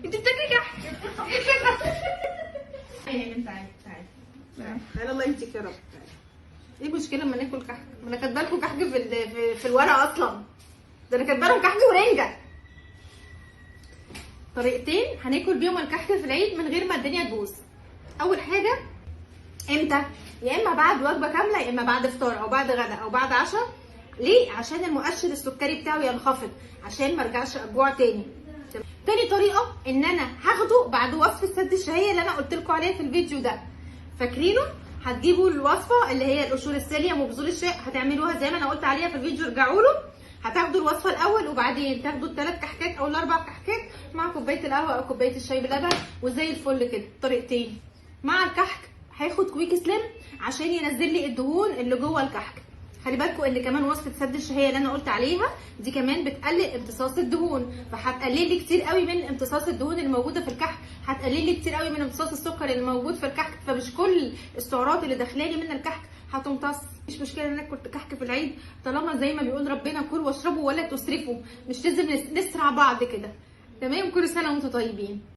انت بتاكلي كحك. تعالي تعالي تعالي الله يهديك يا رب. ايه المشكله لما ناكل كحك؟ ما انا كاتبه لكم كحك في الورقه اصلا، ده انا كاتبه لهم كحك ورنجه. طريقتين هناكل بيهم الكحك في العيد من غير ما الدنيا تبوظ. اول حاجه امتى؟ يا اما بعد وجبه كامله، يا اما بعد فطار او بعد غدا او بعد عشاء. ليه؟ عشان المؤشر السكري بتاعه ينخفض، عشان ما ارجعش اجوع تاني. تاني طريقه ان انا هاخده بعد وصفه سد الشهيه اللي انا قلت لكم عليها في الفيديو ده، فاكرينه؟ هتجيبوا الوصفه اللي هي القشور الساليه وبذور الشاي، هتعملوها زي ما انا قلت عليها في الفيديو، ارجعوا له. هتاخدوا الوصفه الاول وبعدين تاخدوا ال3 كحكات او ال4 كحكات مع كوبايه القهوه او كوبايه الشاي بلبن، وزي الفل كده. طريقتين مع الكحك هاخد كويك سليم عشان ينزل لي الدهون اللي جوه الكحك. خلي بالكم ان كمان وصفه سد الشهيه اللي انا قلت عليها دي كمان بتقلل امتصاص الدهون، فهتقلل لي كتير قوي من امتصاص الدهون اللي موجوده في الكحك، هتقلل لي كتير قوي من امتصاص السكر اللي موجود في الكحك. فمش كل السعرات اللي داخلالي من الكحك هتمتص. مش مشكله ان انا كنت كحك في العيد، طالما زي ما بيقول ربنا كلوا واشربوا ولا تسرفوا، مش لازم نسرع بعض كده. تمام؟ كل سنه وانتم طيبين.